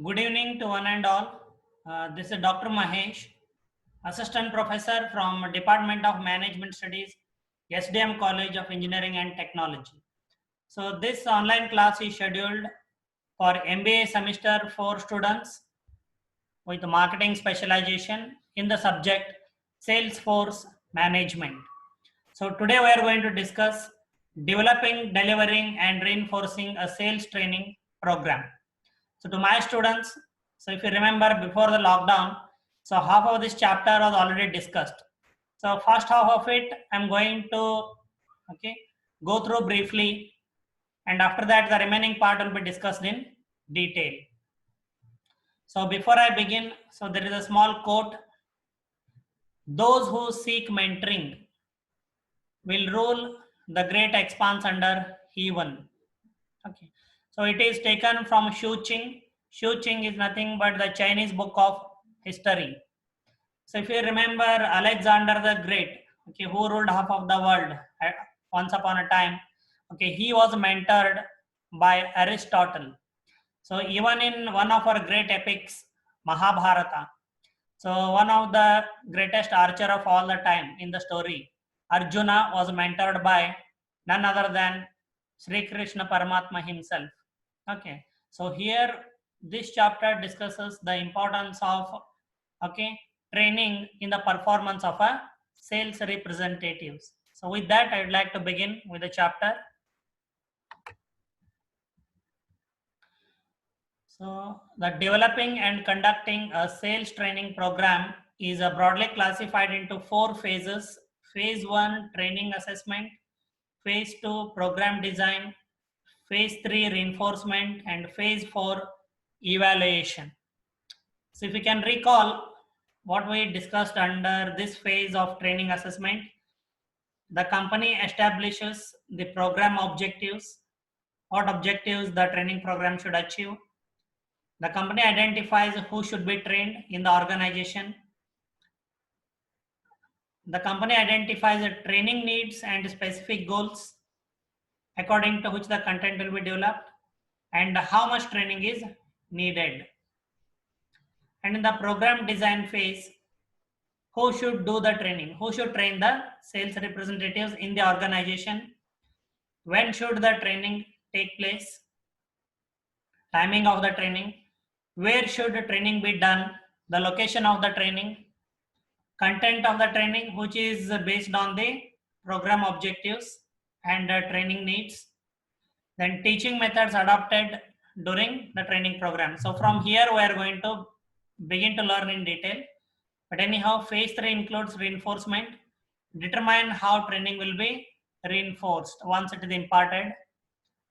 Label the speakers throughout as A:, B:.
A: Good evening to one and all. This is Dr. Mahesh, Assistant Professor from Department of Management Studies, SDM College of Engineering and Technology. So this online class is scheduled for MBA semester 4 students with marketing specialization in the subject Salesforce Management. So today we are going to discuss developing, delivering and reinforcing a sales training program. So to my students, so if you remember before the lockdown, so half of this chapter was already discussed. So first half of it, I'm going to go through briefly, and after that the remaining part will be discussed in detail. So before I begin, so there is a small quote: "Those who seek mentoring will rule the great expanse under heaven." Okay, so it is taken from Shu Qing. Shu Qing is nothing but the Chinese book of history. So if you remember Alexander the Great, okay, who ruled half of the world once upon a time, okay, he was mentored by Aristotle. So even in one of our great epics, Mahabharata, so one of the greatest archer of all the time in the story, Arjuna, was mentored by none other than Sri Krishna Paramatma himself. Okay, so here this chapter discusses the importance of training in the performance of a sales representatives. So with that, I would like to begin with the chapter. So the developing and conducting a sales training program is broadly classified into 4 phases. Phase 1, training assessment. Phase 2, program design. Phase 3, reinforcement. And phase 4, evaluation. So if you can recall what we discussed under this phase of training assessment, the company establishes the program objectives, what objectives the training program should achieve. The company identifies who should be trained in the organization. The company identifies the training needs and specific goals according to which the content will be developed and how much training is needed. And in the program design phase, who should do the training? Who should train the sales representatives in the organization? When should the training take place? Timing of the training, where should the training be done, the location of the training, content of the training which is based on the program objectives and training needs, then teaching methods adopted during the training program. So from here we are going to begin to learn in detail. But anyhow, phase 3 includes reinforcement. Determine how training will be reinforced once it is imparted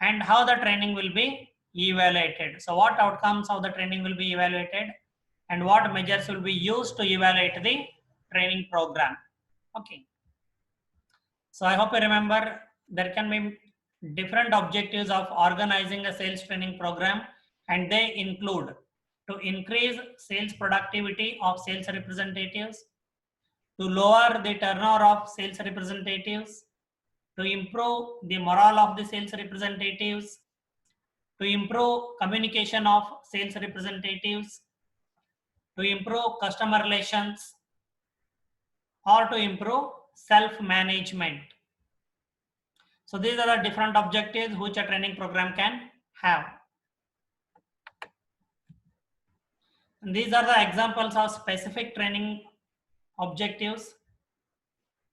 A: and how the training will be evaluated. So what outcomes of the training will be evaluated and what measures will be used to evaluate the training program. Okay. So I hope you remember there can be different objectives of organizing a sales training program, and they include to increase sales productivity of sales representatives, to lower the turnover of sales representatives, to improve the morale of the sales representatives, to improve communication of sales representatives, to improve customer relations, or to improve self-management. So these are the different objectives which a training program can have. And these are the examples of specific training objectives.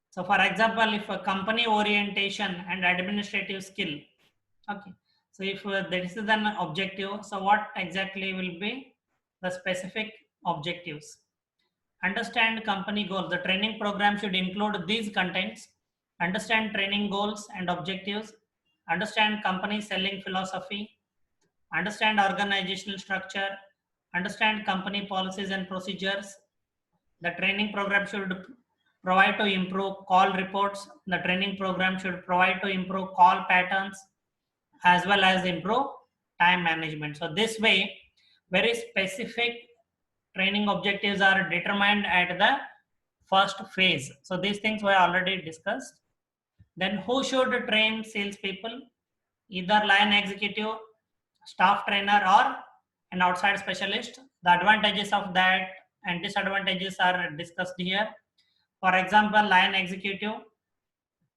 A: So for example, if a company orientation and administrative skill, okay. So if this is an objective, so what exactly will be the specific objectives? Understand company goals. The training program should include these contents. Understand training goals and objectives. Understand company selling philosophy. Understand organizational structure. Understand company policies and procedures. The training program should provide to improve call reports. The training program should provide to improve call patterns as well as improve time management. So this way, very specific training objectives are determined at the first phase. So these things were already discussed. Then who should train salespeople? Either line executive, staff trainer, or and outside specialist. The advantages of that and disadvantages are discussed here. For example, line executive,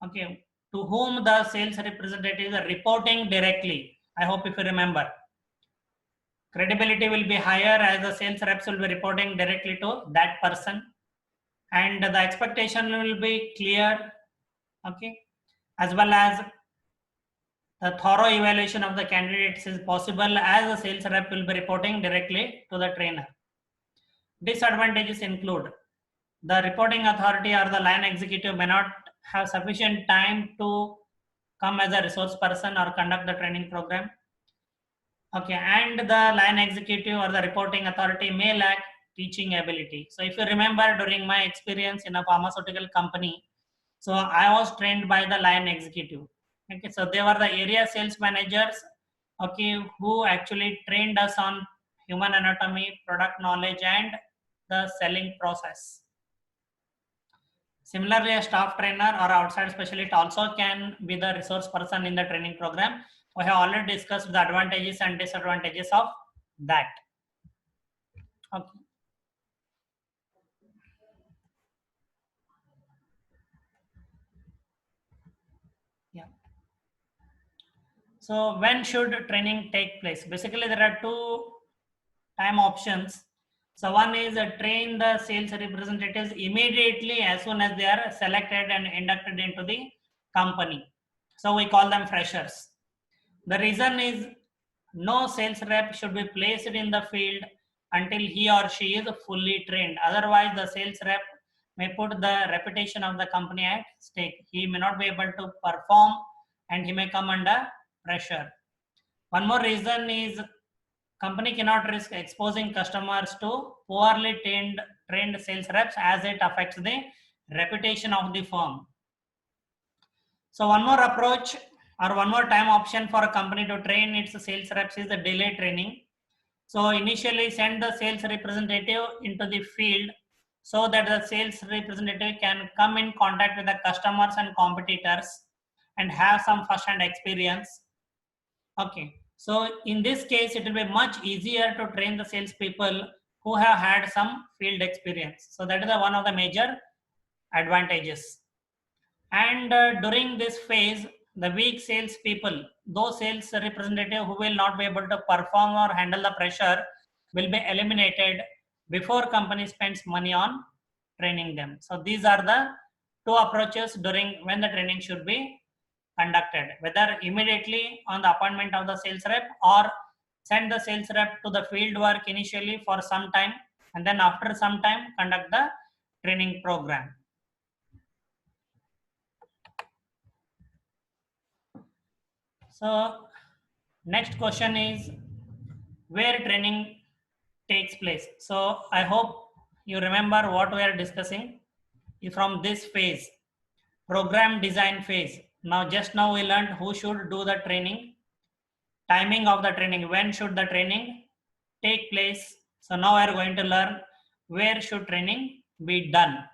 A: okay, to whom the sales representative is reporting directly. I hope if you remember. Credibility will be higher as the sales reps will be reporting directly to that person, and the expectation will be clear, okay, as well as the thorough evaluation of the candidates is possible as the sales rep will be reporting directly to the trainer. Disadvantages include the reporting authority or the line executive may not have sufficient time to come as a resource person or conduct the training program. Okay, and the line executive or the reporting authority may lack teaching ability. So if you remember during my experience in a pharmaceutical company, so I was trained by the line executive. Okay, so they were the area sales managers, okay, who actually trained us on human anatomy, product knowledge, and the selling process. Similarly, a staff trainer or outside specialist also can be the resource person in the training program. We have already discussed the advantages and disadvantages of that. Okay. Yeah. So when should training take place? Basically, there are two time options. So one is train the sales representatives immediately as soon as they are selected and inducted into the company. So we call them freshers. The reason is no sales rep should be placed in the field until he or she is fully trained. Otherwise, the sales rep may put the reputation of the company at stake. He may not be able to perform and he may come under pressure. One more reason is company cannot risk exposing customers to poorly trained sales reps as it affects the reputation of the firm. So one more approach or one more time option for a company to train its sales reps is the delay training. So initially send the sales representative into the field so that the sales representative can come in contact with the customers and competitors and have some first-hand experience. Okay, so in this case, it will be much easier to train the salespeople who have had some field experience. So that is one of the major advantages. And during this phase, the weak sales people, those sales representative who will not be able to perform or handle the pressure, will be eliminated before company spends money on training them. So these are the two approaches during when the training should be conducted, whether immediately on the appointment of the sales rep or send the sales rep to the field work initially for some time and then after some time conduct the training program. So next question is where training takes place. So I hope you remember what we are discussing from this phase, program design phase. Now just now we learned who should do the training, timing of the training, when should the training take place. So now we are going to learn where should training be done.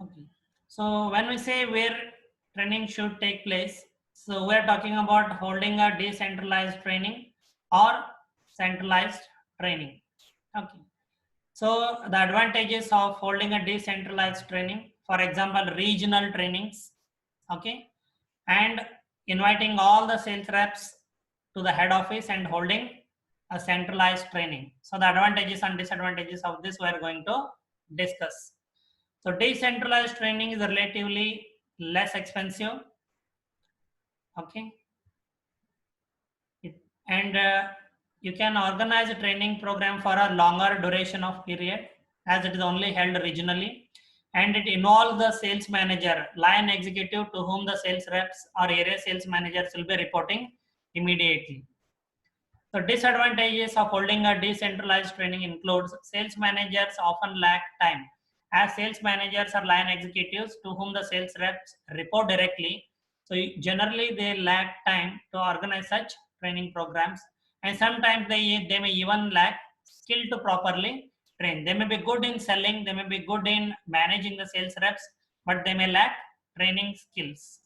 A: Okay. So when we say where training should take place, so we're talking about holding a decentralized training or centralized training. Okay. So the advantages of holding a decentralized training, for example, regional trainings, okay, and inviting all the sales reps to the head office and holding a centralized training. So the advantages and disadvantages of this we are going to discuss. So decentralized training is relatively less expensive, okay, and you can organize a training program for a longer duration of period as it is only held regionally, and it involves the sales manager, line executive to whom the sales reps or area sales managers will be reporting immediately. So disadvantages of holding a decentralized training includes sales managers often lack time. As sales managers or line executives to whom the sales reps report directly, so generally they lack time to organize such training programs, and sometimes they may even lack skill to properly train. They may be good in selling, they may be good in managing the sales reps, but they may lack training skills.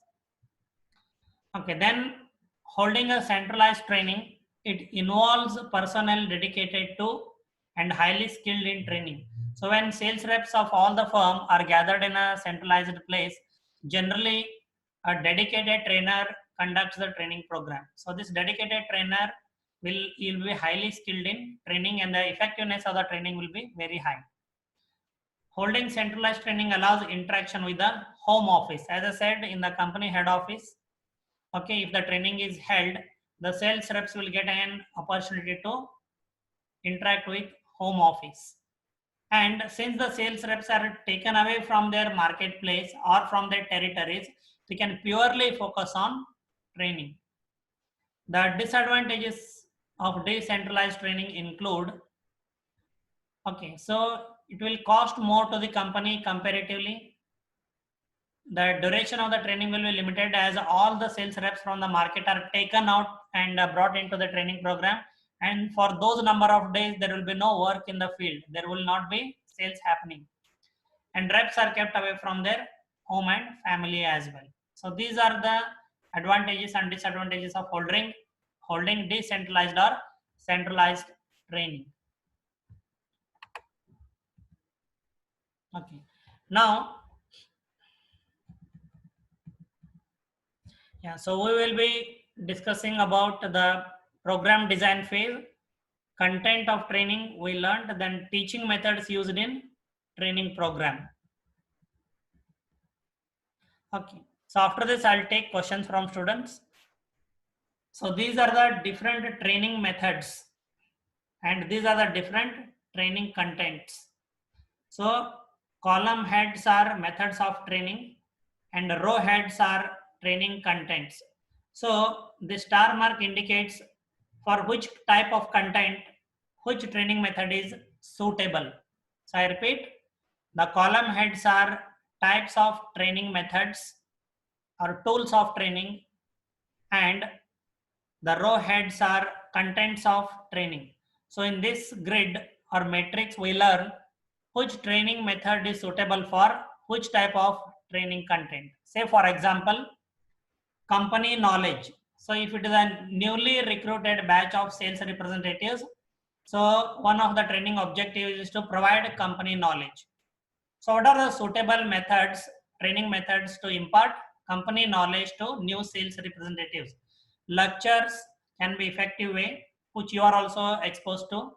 A: Okay, then Holding a centralized training, it involves personnel dedicated to and highly skilled in training. So when sales reps of all the firm are gathered in a centralized place, generally a dedicated trainer conducts the training program. So this dedicated trainer will be highly skilled in training, and the effectiveness of the training will be very high. Holding centralized training allows interaction with the home office. As I said, in the company head office, okay, if the training is held, the sales reps will get an opportunity to interact with home office. And since the sales reps are taken away from their marketplace or from their territories, they can purely focus on training. The disadvantages of decentralized training include, okay, so it will cost more to the company comparatively. The duration of the training will be limited as all the sales reps from the market are taken out and brought into the training program. And for those number of days, there will be no work in the field. There will not be sales happening. And reps are kept away from their home and family as well. So these are the advantages and disadvantages of holding decentralized or centralized training. Okay. Now, yeah, so we will be discussing about the program design phase, content of training we learned, then teaching methods used in training program. Okay, so after this I'll take questions from students. So these are the different training methods and these are the different training contents. So column heads are methods of training and row heads are training contents. So the star mark indicates for which type of content, which training method is suitable. So I repeat, the column heads are types of training methods or tools of training, and the row heads are contents of training. So in this grid or matrix, we learn which training method is suitable for which type of training content. Say for example, company knowledge. So if it is a newly recruited batch of sales representatives, so one of the training objectives is to provide company knowledge. So what are the suitable methods, training methods to impart company knowledge to new sales representatives? Lectures can be effective way, which you are also exposed to.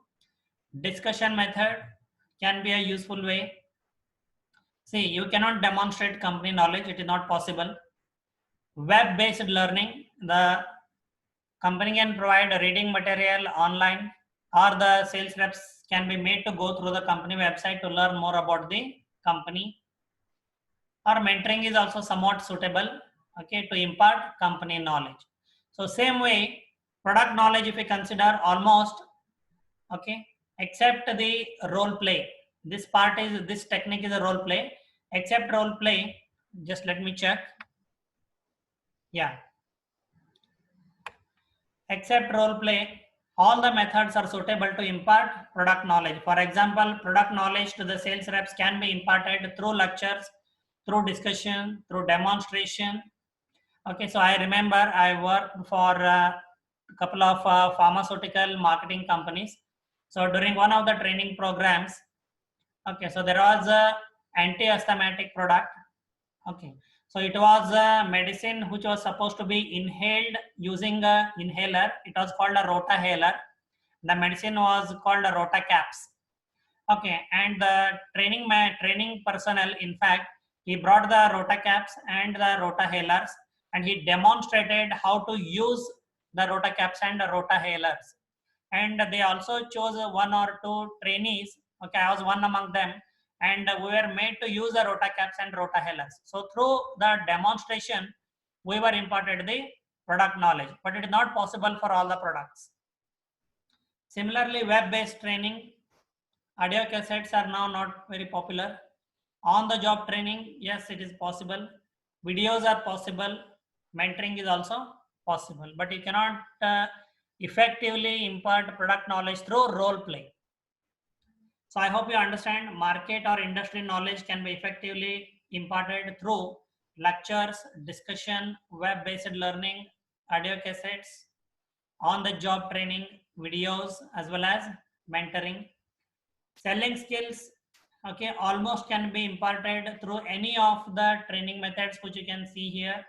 A: Discussion method can be a useful way. See, you cannot demonstrate company knowledge, it is not possible. Web-based learning, the company can provide reading material online, or the sales reps can be made to go through the company website to learn more about the company. Or mentoring is also somewhat suitable, okay, to impart company knowledge. So same way, product knowledge, if we consider almost, okay, except the role play. This part is, this technique is a role play. Except role play, just let me check. Yeah. Except role play, all the methods are suitable to impart product knowledge. For example, product knowledge to the sales reps can be imparted through lectures, through discussion, through demonstration. Okay, so I remember I worked for a couple of pharmaceutical marketing companies. So during one of the training programs, okay, so there was a anti-asthmatic product. Okay, so it was a medicine which was supposed to be inhaled using a inhaler. It was called a rotahaler. The medicine was called a rotacaps. Okay, and the training personnel, in fact, he brought the rotacaps and the rotahalers, and he demonstrated how to use the rotacaps and the rotahalers. And they also chose one or two trainees. Okay, I was one among them, and we were made to use the rotacaps and rotahalers. So through the demonstration, we were imparted the product knowledge, but it is not possible for all the products. Similarly, web-based training, audio cassettes are now not very popular. On the job training, yes, it is possible. Videos are possible. Mentoring is also possible, but you cannot effectively impart product knowledge through role play. So I hope you understand, market or industry knowledge can be effectively imparted through lectures, discussion, web-based learning, audio cassettes, on the job training videos, as well as mentoring. Selling skills, okay, almost can be imparted through any of the training methods which you can see here,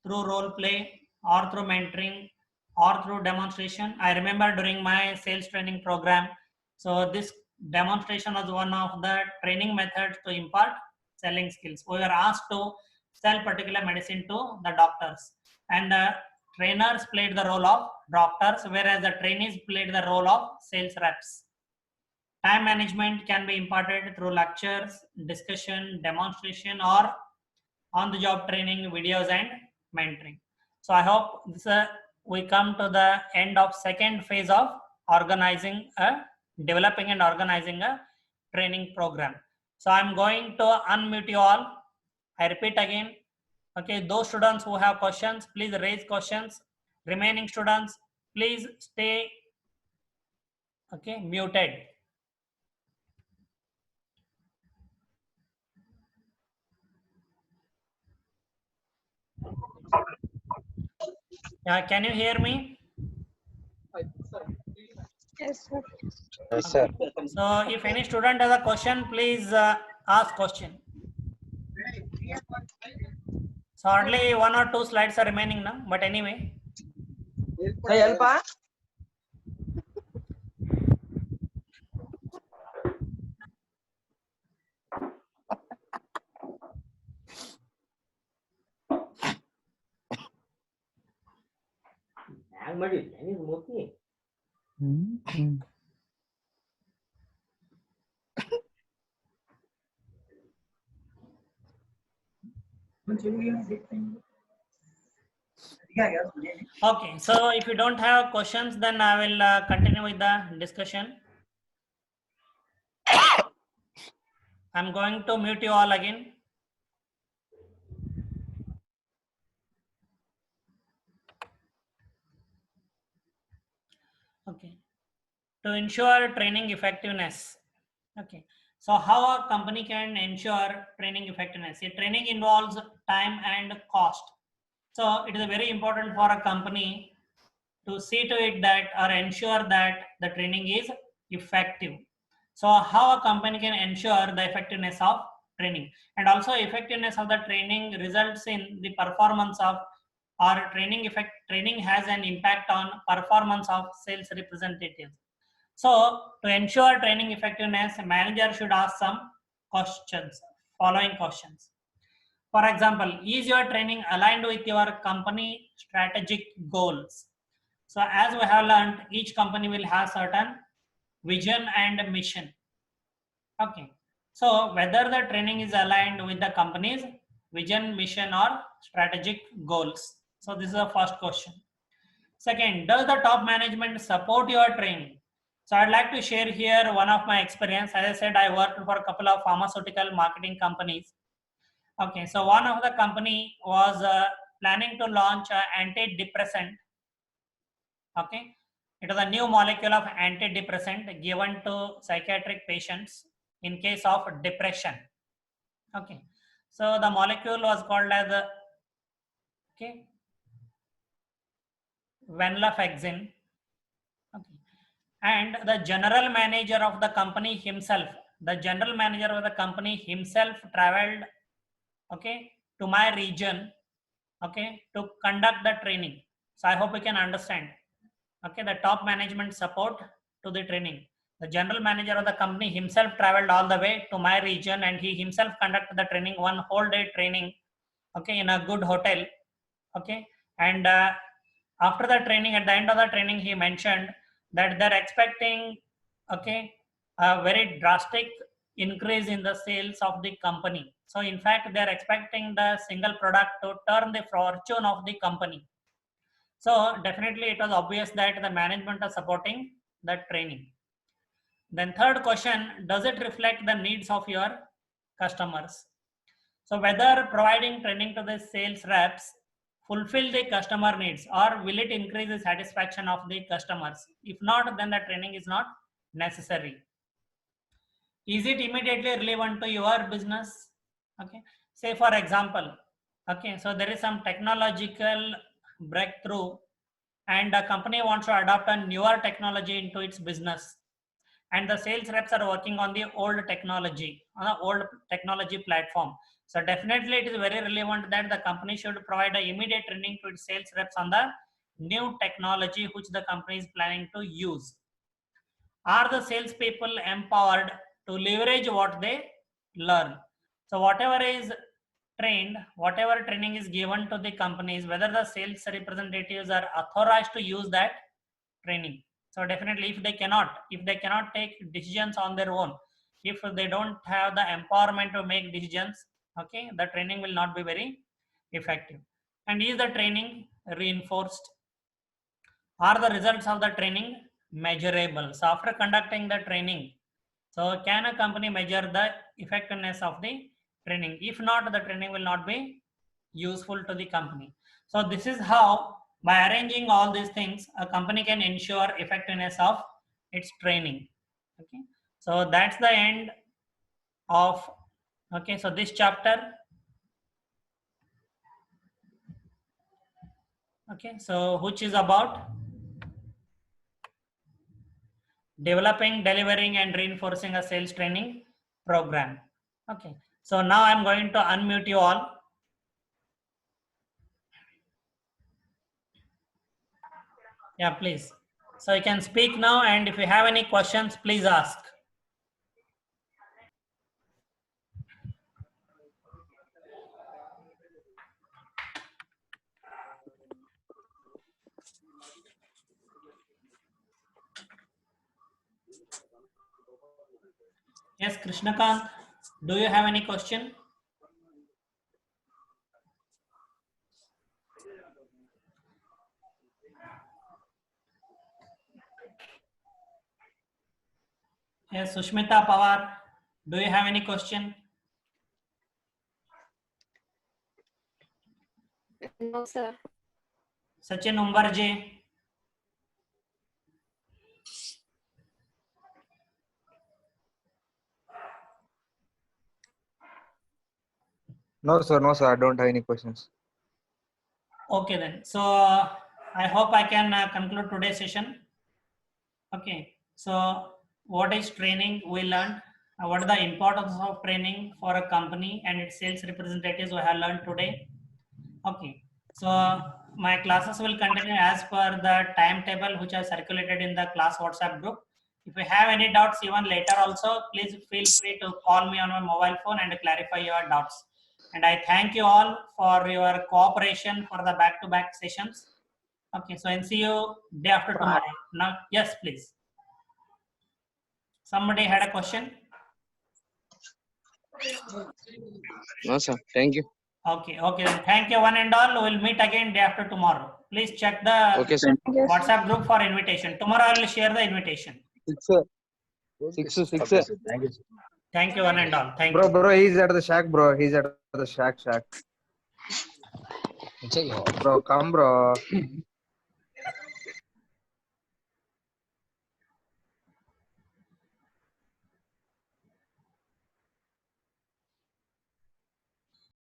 A: through role play or through mentoring or through demonstration. I remember during my sales training program, so this demonstration was one of the training methods to impart selling skills. We were asked to sell particular medicine to the doctors, and the trainers played the role of doctors, whereas the trainees played the role of sales reps. Time management can be imparted through lectures, discussion, demonstration, or on the job training videos and mentoring. So I hope this we come to the end of second phase of organizing a developing and organizing a training program. So I'm going to unmute you all. I repeat again. Okay, those students who have questions, please raise questions. Remaining students, please stay muted. Can you hear me?
B: Yes, sir.
C: Yes, sir.
A: So if any student has a question, please ask question. So hardly 1 or 2 slides are remaining now, but anyway. Okay, so if you don't have questions, then I will continue with the discussion. I'm going to mute you all again. Okay, to ensure training effectiveness. Okay, so how a company can ensure training effectiveness? Training involves time and cost. So it is very important for a company to see to it that or ensure that the training is effective. So how a company can ensure the effectiveness of training, and also effectiveness of the training results in the performance of or training has an impact on performance of sales representatives. So to ensure training effectiveness, a manager should ask some questions, following questions. For example, is your training aligned with your company strategic goals? So as we have learned, each company will have certain vision and mission. Okay. So whether the training is aligned with the company's vision, mission, or strategic goals. So this is the first question. Second, does the top management support your training? So I'd like to share here one of my experience. As I said, I worked for a couple of pharmaceutical marketing companies. Okay, so one of the company was planning to launch an antidepressant. Okay, it was a new molecule of antidepressant given to psychiatric patients in case of depression. Okay, so the molecule was called as venlafaxine. Okay, and the general manager of the company himself, traveled to my region to conduct the training. So I hope you can understand. Okay, the top management support to the training. The general manager of the company himself traveled all the way to my region, and he himself conducted the training, one whole day training, in a good hotel. Okay, and after the training, at the end of the training, he mentioned that they're expecting a very drastic increase in the sales of the company. So in fact, they're expecting the single product to turn the fortune of the company. So definitely it was obvious that the management is supporting the training. Then third question, does it reflect the needs of your customers? So whether providing training to the sales reps fulfill the customer needs, or will it increase the satisfaction of the customers? If not, then the training is not necessary. Is it immediately relevant to your business? Okay, say for example, so there is some technological breakthrough and the company wants to adopt a newer technology into its business, and the sales reps are working on the old technology, on the old technology platform. So definitely it is very relevant that the company should provide an immediate training to its sales reps on the new technology which the company is planning to use. Are the salespeople empowered to leverage what they learn? So whatever is trained, whatever training is given to the companies, whether the sales representatives are authorized to use that training. So definitely if they cannot take decisions on their own, if they don't have the empowerment to make decisions, okay, the training will not be very effective. And is the training reinforced? Are the results of the training measurable? So after conducting the training, so can a company measure the effectiveness of the training? If not, the training will not be useful to the company. So this is how, by arranging all these things, a company can ensure effectiveness of its training. Okay, so that's the end of, okay, so this chapter. Okay, so which is about developing, delivering, and reinforcing a sales training program. Okay, so now I'm going to unmute you all. Yeah, please. So you can speak now, and if you have any questions, please ask. Yes, Krishnakant, do you have any question? Yes, Sushmita Pawar, do you have any question?
B: No, sir.
A: Sachin Umbarje.
C: No, sir. No, sir. I don't have any questions.
A: Okay, then. So I hope I can conclude today's session. Okay. So what is training? We learned what is the importance of training for a company and its sales representatives we have learned today. Okay. So my classes will continue as per the timetable which I circulated in the class WhatsApp group. If you have any doubts even later also, please feel free to call me on my mobile phone and clarify your doubts. And I thank you all for your cooperation for the back-to-back sessions. Okay, so I'll see you day after tomorrow. Now, yes, please. Somebody had a question?
D: No, sir. Thank you.
A: Okay, okay. Then thank you one and all. We'll meet again day after tomorrow. Please check the
D: Okay, sir.
A: WhatsApp group for invitation. Tomorrow I will share the invitation.
D: Six, sir.
C: Thank you.
A: Thank you one and all. Thank you.
C: Bro, he's at the shack, bro. He's at the shack. Bro, come, bro.